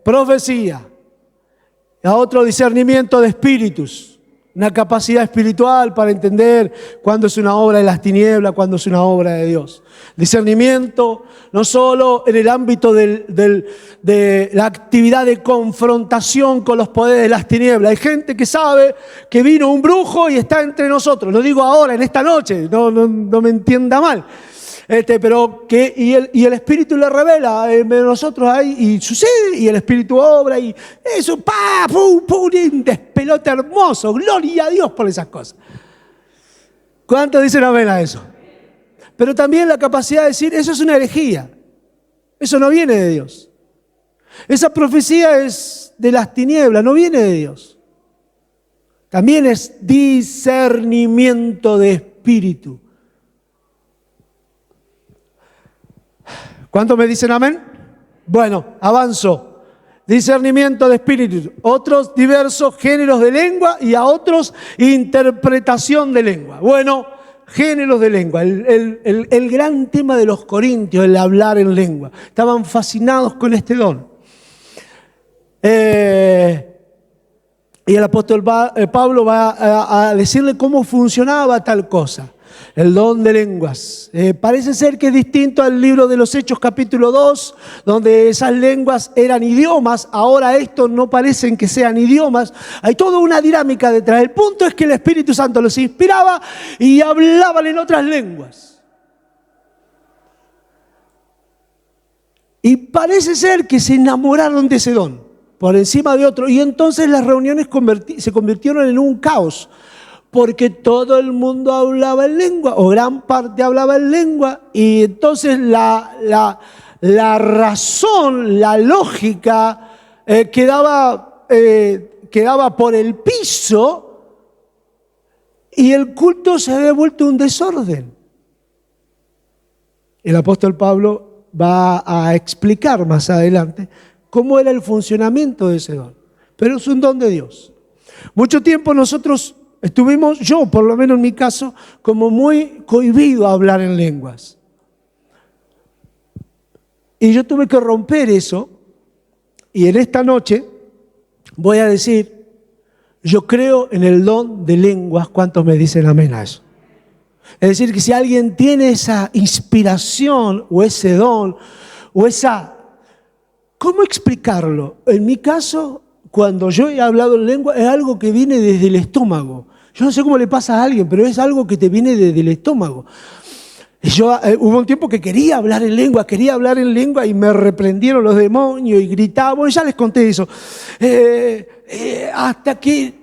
[SPEAKER 1] Profecía. A otro, discernimiento de espíritus. Una capacidad espiritual para entender cuándo es una obra de las tinieblas, cuándo es una obra de Dios. Discernimiento no solo en el ámbito de la actividad de confrontación con los poderes de las tinieblas. Hay gente que sabe que vino un brujo y está entre nosotros. Lo digo ahora, en esta noche, no me entienda mal. Pero que y el Espíritu le revela nosotros ahí y sucede, y el Espíritu obra y eso, pum, un despelote hermoso. Gloria a Dios por esas cosas. ¿Cuántos dicen amén a eso? Pero también la capacidad de decir, eso es una herejía. Eso no viene de Dios. Esa profecía es de las tinieblas, no viene de Dios. También es discernimiento de espíritu. ¿Cuántos me dicen amén? Bueno, avanzo. Discernimiento de espíritu. Otros diversos géneros de lengua y a otros interpretación de lengua. Bueno, géneros de lengua, el gran tema de los corintios, el hablar en lengua. Estaban fascinados con este don. Y el apóstol Pablo va a decirle cómo funcionaba tal cosa. El don de lenguas. Parece ser que es distinto al libro de los Hechos capítulo 2, donde esas lenguas eran idiomas. Ahora estos no parecen que sean idiomas. Hay toda una dinámica detrás. El punto es que el Espíritu Santo los inspiraba y hablaban en otras lenguas. Y parece ser que se enamoraron de ese don, por encima de otro. Y entonces las reuniones se convirtieron en un caos. Porque todo el mundo hablaba en lengua, o gran parte hablaba en lengua, y entonces la razón, la lógica quedaba por el piso, y el culto se había vuelto un desorden. El apóstol Pablo va a explicar más adelante cómo era el funcionamiento de ese don. Pero es un don de Dios. Mucho tiempo nosotros estuvimos, yo por lo menos en mi caso, como muy cohibido a hablar en lenguas. Y yo tuve que romper eso, y en esta noche voy a decir, yo creo en el don de lenguas. ¿Cuántos me dicen amén a eso? Es decir, que si alguien tiene esa inspiración o ese don o esa... ¿Cómo explicarlo? En mi caso, cuando yo he hablado en lengua, es algo que viene desde el estómago. Yo no sé cómo le pasa a alguien, pero es algo que te viene desde el estómago. Yo hubo un tiempo que quería hablar en lengua y me reprendieron los demonios y gritaba. Bueno, ya les conté eso. Hasta que,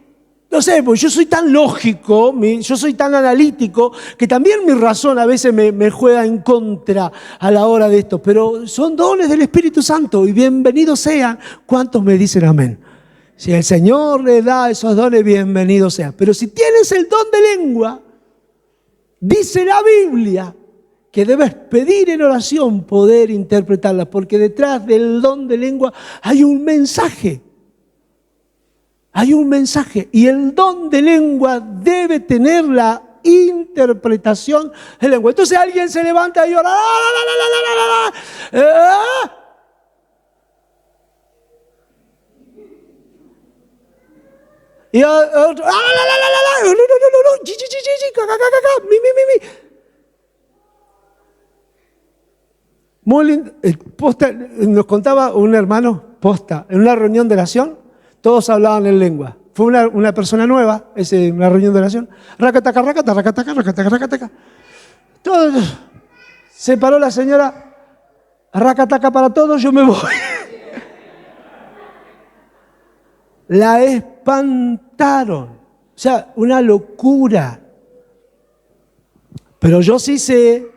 [SPEAKER 1] no sé, pues yo soy tan lógico, yo soy tan analítico, que también mi razón a veces me juega en contra a la hora de esto. Pero son dones del Espíritu Santo y bienvenidos sean. ¿Cuántos me dicen amén? Si el Señor le da esos dones, bienvenido sea. Pero si tienes el don de lengua, dice la Biblia que debes pedir en oración poder interpretarla, porque detrás del don de lengua hay un mensaje. Hay un mensaje. Y el don de lengua debe tener la interpretación de lengua. Entonces alguien se levanta y ora. Y otro, muy lindo. Nos contaba un hermano, en una reunión de oración, todos hablaban en lengua. Fue una persona nueva, una reunión de oración. Racataca, racata, racataca, racataca, racataca. Todos. Se paró la señora, racataca para todos, yo me voy. La espantaron. O sea, una locura. Pero yo sí sé,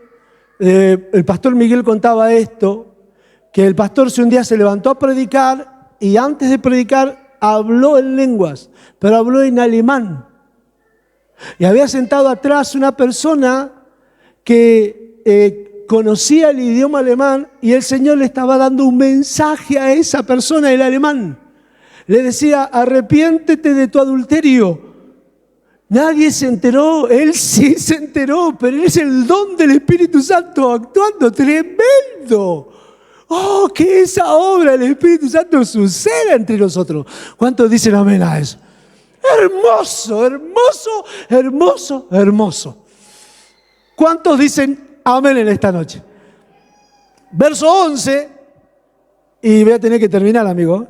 [SPEAKER 1] el pastor Miguel contaba esto, que el pastor un día se levantó a predicar y antes de predicar habló en lenguas, pero habló en alemán. Y había sentado atrás una persona que conocía el idioma alemán y el Señor le estaba dando un mensaje a esa persona en alemán. Le decía, arrepiéntete de tu adulterio. Nadie se enteró, él sí se enteró, pero es el don del Espíritu Santo actuando tremendo. Oh, que esa obra del Espíritu Santo suceda entre nosotros. ¿Cuántos dicen amén a eso? Hermoso, hermoso, hermoso, hermoso. ¿Cuántos dicen amén en esta noche? Verso 11, y voy a tener que terminar, amigo.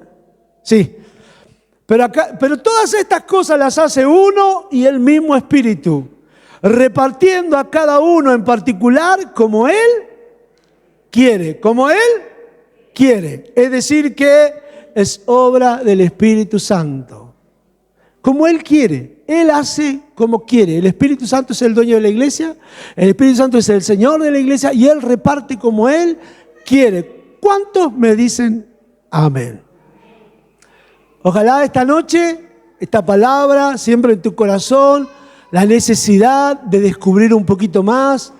[SPEAKER 1] Sí. Pero todas estas cosas las hace uno y el mismo Espíritu, repartiendo a cada uno en particular como Él quiere, como Él quiere. Es decir, que es obra del Espíritu Santo. Como Él quiere, Él hace como quiere. El Espíritu Santo es el dueño de la iglesia, el Espíritu Santo es el Señor de la iglesia y Él reparte como Él quiere. ¿Cuántos me dicen amén? Ojalá esta noche, esta palabra, siempre en tu corazón, la necesidad de descubrir un poquito más.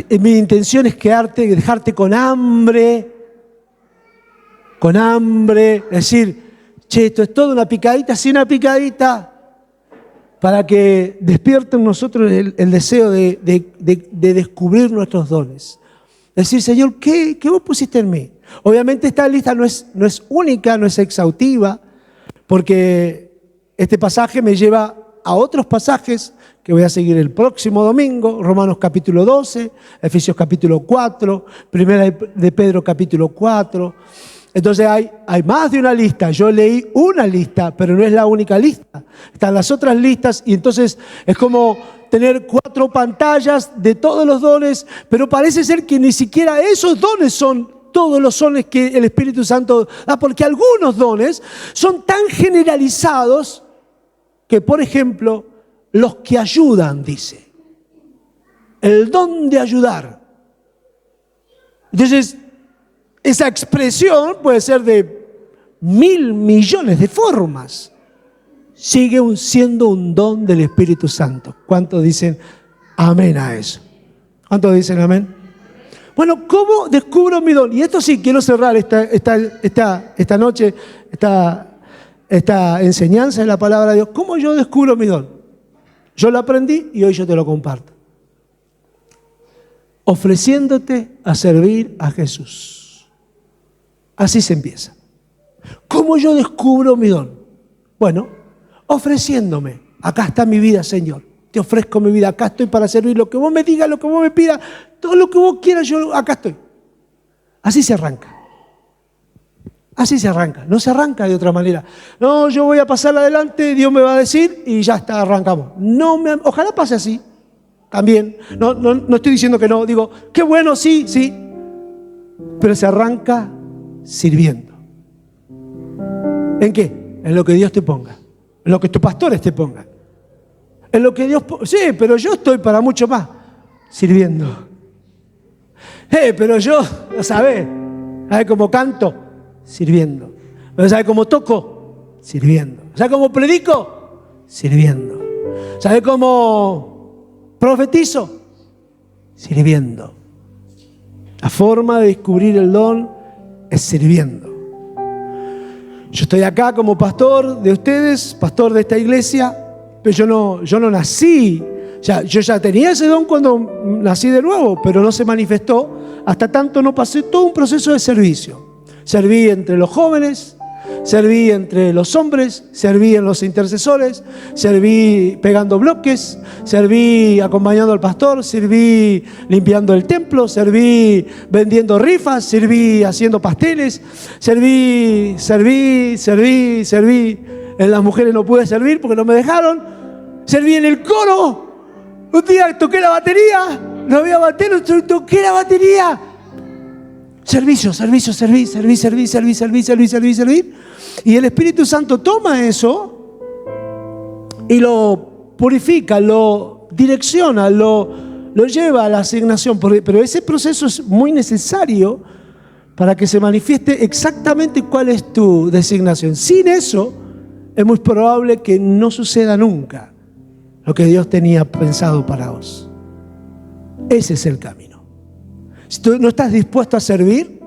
[SPEAKER 1] Mi intención es dejarte con hambre. Decir, che, esto es todo una picadita, sí, una picadita. para que despierte en nosotros el deseo de descubrir nuestros dones. Decir, Señor, ¿qué vos pusiste en mí? Obviamente esta lista no es única, no es exhaustiva, porque este pasaje me lleva a otros pasajes que voy a seguir el próximo domingo, Romanos capítulo 12, Efesios capítulo 4, Primera de Pedro capítulo 4. Entonces hay más de una lista. Yo leí una lista, pero no es la única lista. Están las otras listas y entonces es como tener 4 pantallas de todos los dones, pero parece ser que ni siquiera esos dones son todos los dones que el Espíritu Santo da, porque algunos dones son tan generalizados que, por ejemplo, los que ayudan, dice. El don de ayudar. Entonces, esa expresión puede ser de 1.000 millones de formas. Sigue siendo un don del Espíritu Santo. ¿Cuántos dicen amén a eso? ¿Cuántos dicen amén? Bueno, ¿cómo descubro mi don? Y esto sí, quiero cerrar esta noche, esta enseñanza de la palabra de Dios. ¿Cómo yo descubro mi don? Yo lo aprendí y hoy yo te lo comparto. Ofreciéndote a servir a Jesús. Así se empieza. ¿Cómo yo descubro mi don? Bueno, ofreciéndome. Acá está mi vida, Señor. Te ofrezco mi vida. Acá estoy para servir. Lo que vos me digas, lo que vos me pidas, todo lo que vos quieras, yo acá estoy. Así se arranca. Así se arranca. No se arranca de otra manera. No, yo voy a pasar adelante, Dios me va a decir y ya está, arrancamos. Ojalá pase así. También. No estoy diciendo que no. Digo, qué bueno, sí. Pero se arranca sirviendo. ¿En qué? En lo que Dios te ponga. En lo que tus pastores te pongan. En lo que Dios... Sí, pero yo estoy para mucho más. Sirviendo. Pero yo, ¿lo sabés? ¿Sabés cómo canto? Sirviendo. ¿Sabés cómo toco? Sirviendo. ¿Sabés cómo predico? Sirviendo. ¿Sabés cómo profetizo? Sirviendo. La forma de descubrir el don es sirviendo. Yo estoy acá como pastor de ustedes, pastor de esta iglesia, pero yo no nací. Yo ya tenía ese don cuando nací de nuevo, pero no se manifestó hasta tanto no pasé todo un proceso de servicio. Serví entre los jóvenes, serví entre los hombres, serví en los intercesores, serví pegando bloques, serví acompañando al pastor, serví limpiando el templo, serví vendiendo rifas, serví haciendo pasteles, serví. En las mujeres no pude servir porque no me dejaron. Serví en el coro. Un día toqué la batería, no había batería, toqué la batería. Servicio. Y el Espíritu Santo toma eso y lo purifica, lo direcciona, lo lleva a la asignación. Pero ese proceso es muy necesario para que se manifieste exactamente cuál es tu designación. Sin eso, es muy probable que no suceda nunca lo que Dios tenía pensado para vos. Ese es el camino. Si tú no estás dispuesto a servir,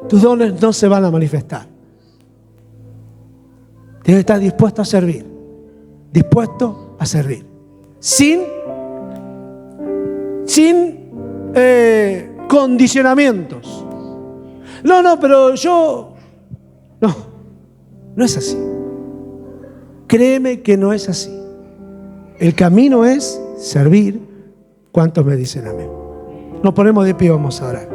[SPEAKER 1] tus dones no se van a manifestar. Tienes que estar dispuesto a servir. Dispuesto a servir. Sin condicionamientos. Pero yo... No es así. Créeme que no es así. El camino es servir. ¿Cuántos me dicen amén? Nos ponemos de pie, vamos a orar.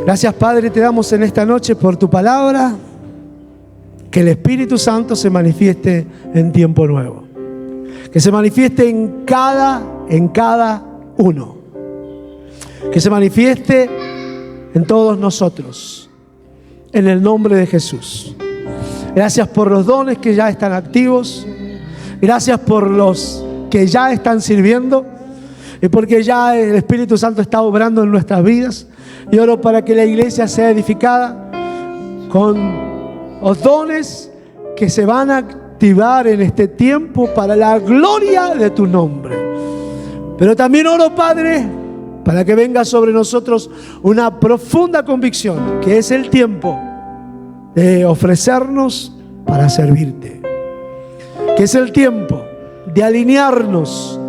[SPEAKER 1] Gracias, Padre, te damos en esta noche por tu palabra. Que el Espíritu Santo se manifieste en tiempo nuevo. Que se manifieste en cada uno. Que se manifieste en todos nosotros. En el nombre de Jesús. Gracias por los dones que ya están activos. Gracias por los que ya están sirviendo. Y porque ya el Espíritu Santo está obrando en nuestras vidas. Y oro para que la iglesia sea edificada con los dones que se van a activar en este tiempo para la gloria de tu nombre. Pero también oro, Padre, para que venga sobre nosotros una profunda convicción, que es el tiempo de ofrecernos para servirte. Que es el tiempo de alinearnos,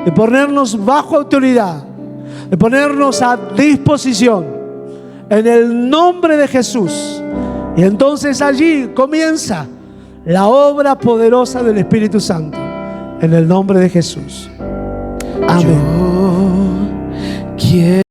[SPEAKER 1] de ponernos bajo autoridad, de ponernos a disposición en el nombre de Jesús. Y entonces allí comienza la obra poderosa del Espíritu Santo, en el nombre de Jesús. Amén.
[SPEAKER 2] Yo quiero